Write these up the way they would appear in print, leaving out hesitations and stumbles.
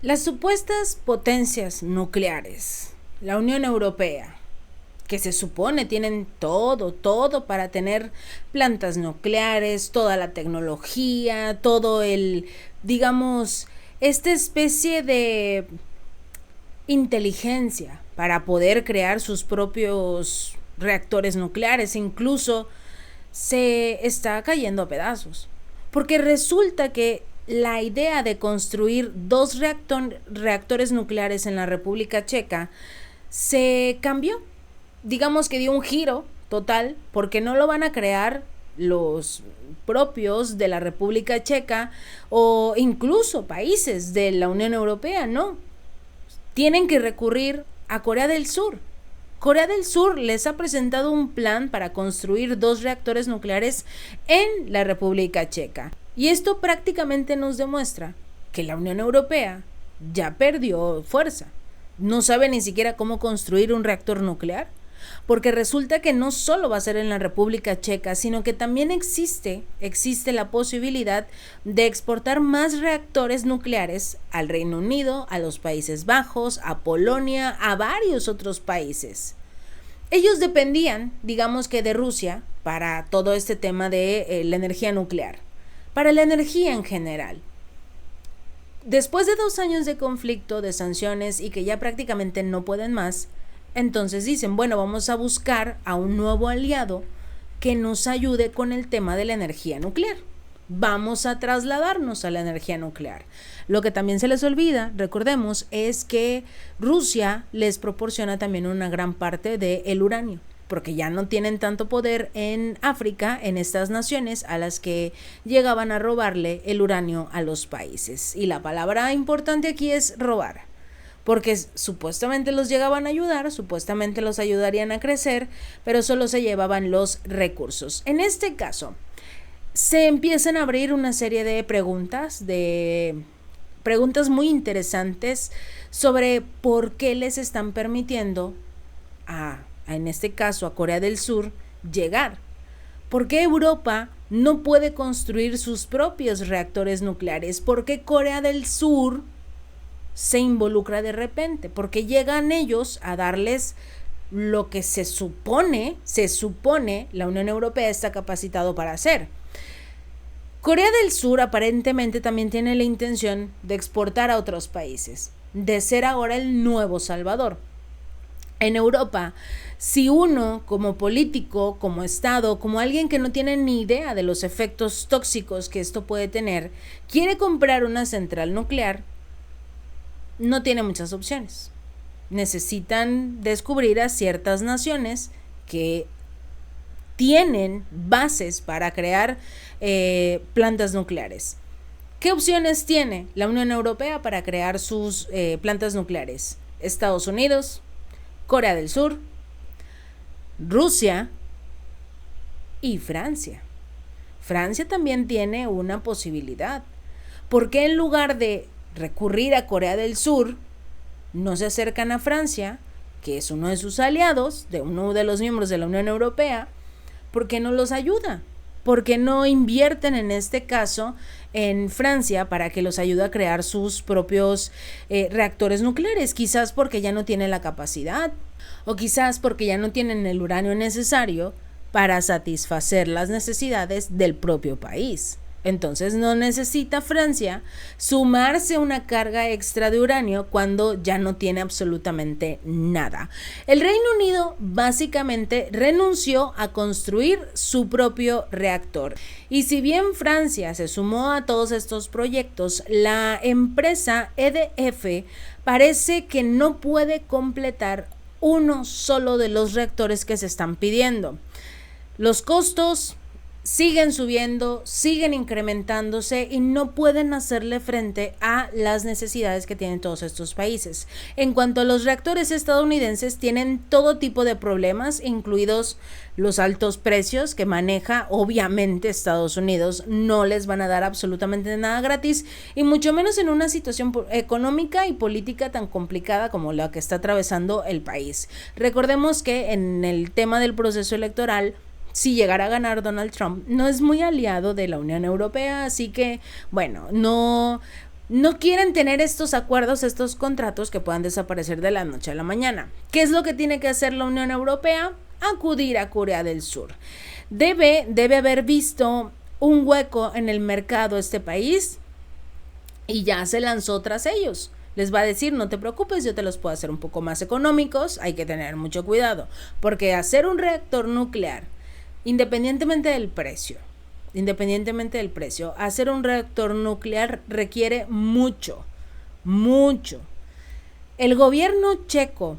Las supuestas potencias nucleares, la Unión Europea, que se supone tienen todo para tener plantas nucleares, toda la tecnología, todo digamos, esta especie de inteligencia para poder crear sus propios reactores nucleares, incluso se está cayendo a pedazos. Porque resulta que la idea de construir dos reactores nucleares en la República Checa se cambió. Digamos que dio un giro total, porque no lo van a crear los propios de la República Checa o incluso países de la Unión Europea, no. Tienen que recurrir a Corea del Sur. Corea del Sur les ha presentado un plan para construir dos reactores nucleares en la República Checa. Y esto prácticamente nos demuestra que la Unión Europea ya perdió fuerza. No sabe ni siquiera cómo construir un reactor nuclear, porque resulta que no solo va a ser en la República Checa, sino que también existe la posibilidad de exportar más reactores nucleares al Reino Unido, a los Países Bajos, a Polonia, a varios otros países. Ellos dependían, digamos que de Rusia, para todo este tema de la energía nuclear, para la energía en general. Después de 2 años de conflicto, de sanciones y que ya prácticamente no pueden más, entonces dicen, bueno, vamos a buscar a un nuevo aliado que nos ayude con el tema de la energía nuclear. Vamos a trasladarnos a la energía nuclear. Lo que también se les olvida, recordemos, es que Rusia les proporciona también una gran parte del uranio, porque ya no tienen tanto poder en África, en estas naciones a las que llegaban a robarle el uranio a los países. Y la palabra importante aquí es robar, porque supuestamente los llegaban a ayudar, supuestamente los ayudarían a crecer, pero solo se llevaban los recursos. En este caso, se empiezan a abrir una serie de preguntas muy interesantes sobre por qué les están permitiendo en este caso a Corea del Sur, llegar. ¿Por qué Europa no puede construir sus propios reactores nucleares? ¿Por qué Corea del Sur se involucra de repente? ¿Por qué llegan ellos a darles lo que se supone la Unión Europea está capacitado para hacer? Corea del Sur aparentemente también tiene la intención de exportar a otros países, de ser ahora el nuevo Salvador. En Europa, si uno como político, como Estado, como alguien que no tiene ni idea de los efectos tóxicos que esto puede tener, quiere comprar una central nuclear, no tiene muchas opciones. Necesitan descubrir a ciertas naciones que tienen bases para crear plantas nucleares. ¿Qué opciones tiene la Unión Europea para crear sus plantas nucleares? Estados Unidos, Corea del Sur, Rusia y Francia. Francia también tiene una posibilidad. ¿Por qué en lugar de recurrir a Corea del Sur no se acercan a Francia, que es uno de sus aliados, de uno de los miembros de la Unión Europea? ¿Por qué no los ayuda? ¿Por qué no invierten en este caso en Francia para que los ayude a crear sus propios reactores nucleares? Quizás porque ya no tienen la capacidad, o quizás porque ya no tienen el uranio necesario para satisfacer las necesidades del propio país. Entonces no necesita Francia sumarse una carga extra de uranio cuando ya no tiene absolutamente nada. El Reino Unido básicamente renunció a construir su propio reactor. Y si bien Francia se sumó a todos estos proyectos, la empresa EDF parece que no puede completar uno solo de los reactores que se están pidiendo. Los costos siguen subiendo, siguen incrementándose y no pueden hacerle frente a las necesidades que tienen todos estos países. En cuanto a los reactores estadounidenses, tienen todo tipo de problemas, incluidos los altos precios que maneja obviamente Estados Unidos. No les van a dar absolutamente nada gratis, y mucho menos en una situación económica y política tan complicada como la que está atravesando el país. Recordemos que en el tema del proceso electoral, si llegara a ganar Donald Trump, no es muy aliado de la Unión Europea, así que, bueno, no No quieren tener estos acuerdos, estos contratos que puedan desaparecer de la noche a la mañana. ¿Qué es lo que tiene que hacer la Unión Europea? Acudir a Corea del Sur. Debe haber visto un hueco en el mercado este país y ya se lanzó tras ellos. Les va a decir, no te preocupes, yo te los puedo hacer un poco más económicos, hay que tener mucho cuidado, porque hacer un reactor nuclear, independientemente del precio, hacer un reactor nuclear requiere mucho. El gobierno checo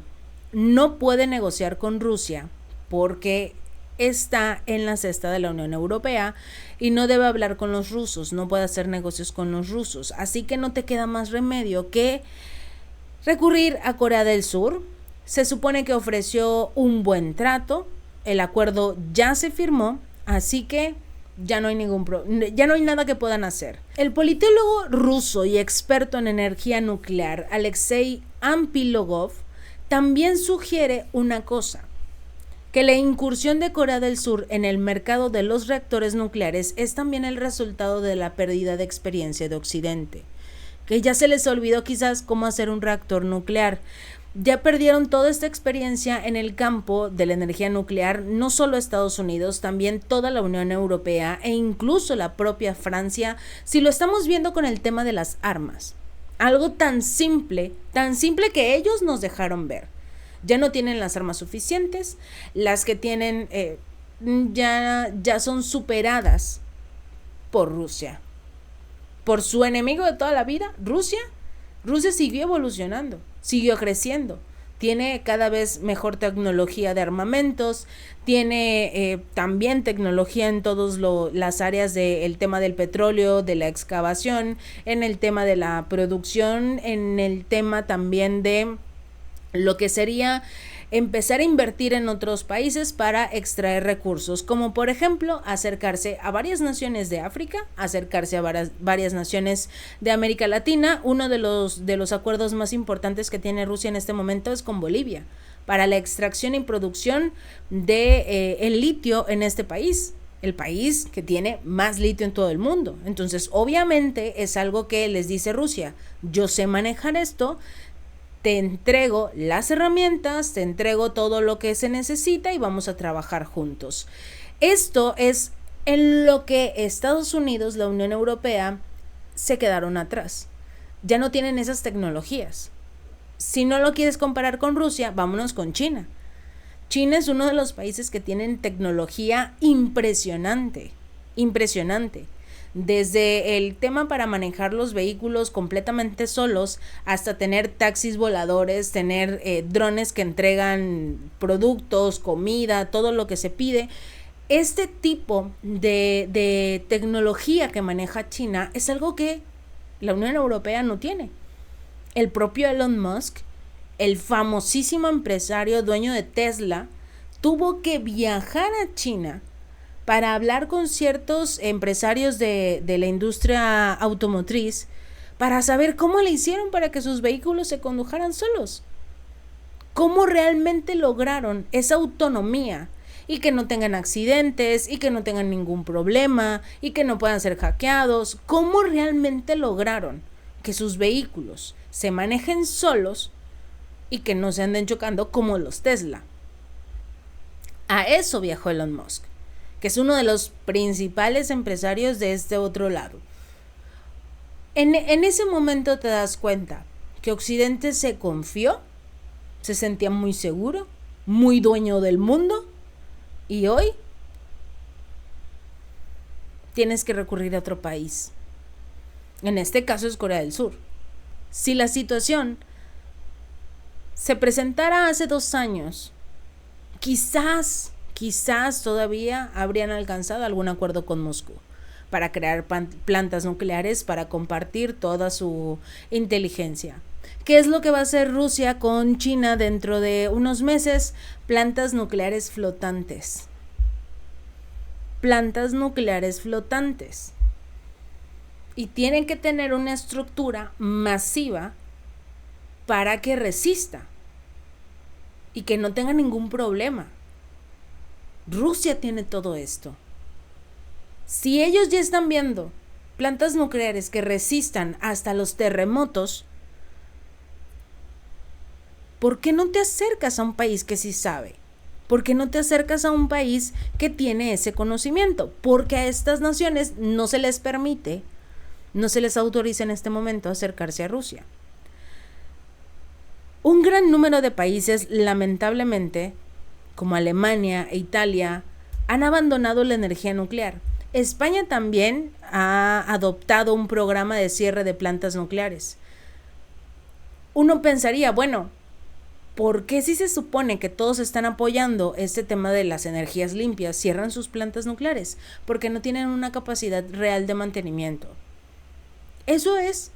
no puede negociar con Rusia porque está en la cesta de la Unión Europea y no debe hablar con los rusos, no puede hacer negocios con los rusos. Así que no te queda más remedio que recurrir a Corea del Sur. Se supone que ofreció un buen trato, el acuerdo ya se firmó, así que ya no hay nada que puedan hacer. El politólogo ruso y experto en energía nuclear, Alexei Ampilogov, también sugiere una cosa: que la incursión de Corea del Sur en el mercado de los reactores nucleares es también el resultado de la pérdida de experiencia de Occidente, que ya se les olvidó quizás cómo hacer un reactor nuclear. Ya perdieron toda esta experiencia en el campo de la energía nuclear, no solo Estados Unidos, también toda la Unión Europea e incluso la propia Francia, si lo estamos viendo con el tema de las armas. Algo tan simple que ellos nos dejaron ver. Ya no tienen las armas suficientes, las que tienen ya son superadas por Rusia, por su enemigo de toda la vida, Rusia. Rusia siguió evolucionando, siguió creciendo, tiene cada vez mejor tecnología de armamentos, tiene también tecnología en todas las áreas del tema del petróleo, de la excavación, en el tema de la producción, en el tema también de lo que sería empezar a invertir en otros países para extraer recursos, como por ejemplo acercarse a varias naciones de África, acercarse a varias naciones de América Latina. Uno de los acuerdos más importantes que tiene Rusia en este momento es con Bolivia, para la extracción y producción de el litio en este país, el país que tiene más litio en todo el mundo. Entonces obviamente es algo que les dice Rusia: yo sé manejar esto, te entrego las herramientas, te entrego todo lo que se necesita y vamos a trabajar juntos. Esto es en lo que Estados Unidos, la Unión Europea, se quedaron atrás. Ya no tienen esas tecnologías. Si no lo quieres comparar con Rusia, vámonos con China. China es uno de los países que tienen tecnología impresionante. Desde el tema para manejar los vehículos completamente solos hasta tener taxis voladores, tener drones que entregan productos, comida, todo lo que se pide. Este tipo de tecnología que maneja China es algo que la Unión Europea no tiene. El propio Elon Musk, el famosísimo empresario dueño de Tesla, tuvo que viajar a China para hablar con ciertos empresarios de la industria automotriz para saber cómo le hicieron para que sus vehículos se condujeran solos. Cómo realmente lograron esa autonomía y que no tengan accidentes y que no tengan ningún problema y que no puedan ser hackeados. Cómo realmente lograron que sus vehículos se manejen solos y que no se anden chocando como los Tesla. A eso viajó Elon Musk, que es uno de los principales empresarios de este otro lado. En ese momento te das cuenta que Occidente se confió, se sentía muy seguro, muy dueño del mundo, y hoy tienes que recurrir a otro país. En este caso es Corea del Sur. Si la situación se presentara hace 2 años, quizás todavía habrían alcanzado algún acuerdo con Moscú para crear plantas nucleares, para compartir toda su inteligencia. ¿Qué es lo que va a hacer Rusia con China dentro de unos meses? Plantas nucleares flotantes. Y tienen que tener una estructura masiva para que resista y que no tenga ningún problema. Rusia tiene todo esto. Si ellos ya están viendo plantas nucleares que resistan hasta los terremotos, ¿por qué no te acercas a un país que sí sabe? ¿Por qué no te acercas a un país que tiene ese conocimiento? Porque a estas naciones no se les permite, no se les autoriza en este momento acercarse a Rusia. Un gran número de países, lamentablemente, como Alemania e Italia, han abandonado la energía nuclear. España también ha adoptado un programa de cierre de plantas nucleares. Uno pensaría, bueno, ¿por qué si se supone que todos están apoyando este tema de las energías limpias, cierran sus plantas nucleares? Porque no tienen una capacidad real de mantenimiento. Eso es,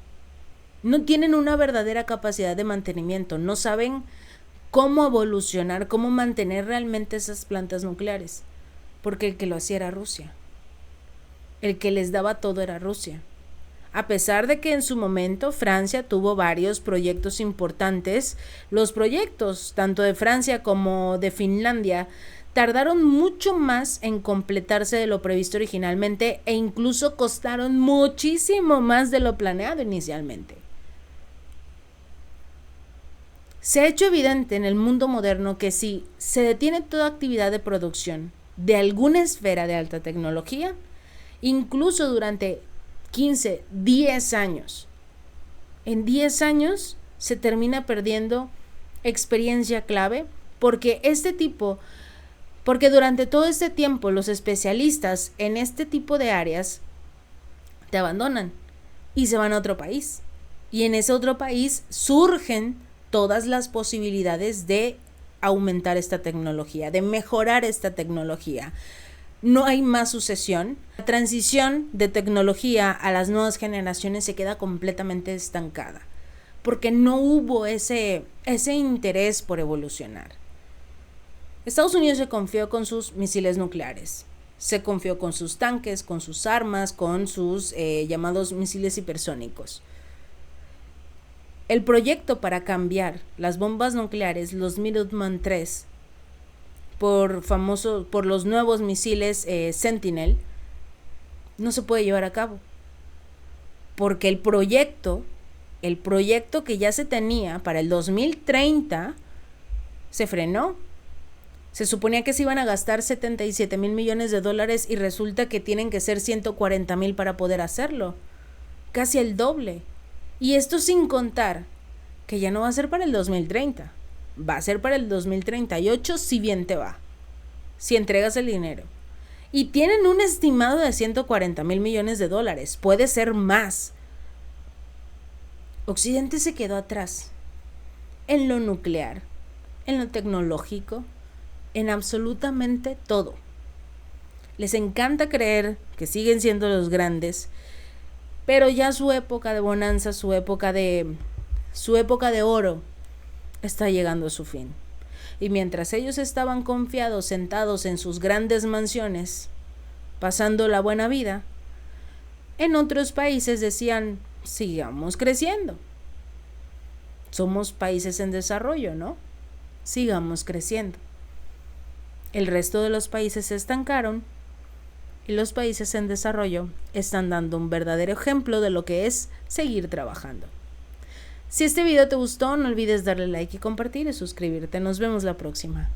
no tienen una verdadera capacidad de mantenimiento, no saben cómo evolucionar, cómo mantener realmente esas plantas nucleares, porque el que lo hacía era Rusia. El que les daba todo era Rusia. A pesar de que en su momento Francia tuvo varios proyectos importantes, los proyectos tanto de Francia como de Finlandia tardaron mucho más en completarse de lo previsto originalmente e incluso costaron muchísimo más de lo planeado inicialmente. Se ha hecho evidente en el mundo moderno que si se detiene toda actividad de producción de alguna esfera de alta tecnología, incluso durante 15, 10 años. En 10 años se termina perdiendo experiencia clave porque durante todo este tiempo los especialistas en este tipo de áreas te abandonan y se van a otro país. Y en ese otro país surgen todas las posibilidades de aumentar esta tecnología, de mejorar esta tecnología. No hay más sucesión. La transición de tecnología a las nuevas generaciones se queda completamente estancada porque no hubo ese interés por evolucionar. Estados Unidos se confió con sus misiles nucleares, se confió con sus tanques, con sus armas, con sus llamados misiles hipersónicos. El proyecto para cambiar las bombas nucleares, los Minuteman III, por los nuevos misiles Sentinel, no se puede llevar a cabo. Porque el proyecto que ya se tenía para el 2030 se frenó. Se suponía que se iban a gastar 77,000 millones de dólares y resulta que tienen que ser 140,000 para poder hacerlo. Casi el doble. Y esto sin contar que ya no va a ser para el 2030. Va a ser para el 2038 si bien te va. Si entregas el dinero. Y tienen un estimado de 140,000 millones de dólares. Puede ser más. Occidente se quedó atrás. En lo nuclear. En lo tecnológico. En absolutamente todo. Les encanta creer que siguen siendo los grandes. Pero ya su época de bonanza, su época de oro está llegando a su fin. Y mientras ellos estaban confiados, sentados en sus grandes mansiones, pasando la buena vida, en otros países decían, sigamos creciendo. Somos países en desarrollo, ¿no? Sigamos creciendo. El resto de los países se estancaron y los países en desarrollo están dando un verdadero ejemplo de lo que es seguir trabajando. Si este video te gustó, no olvides darle like y compartir y suscribirte. Nos vemos la próxima.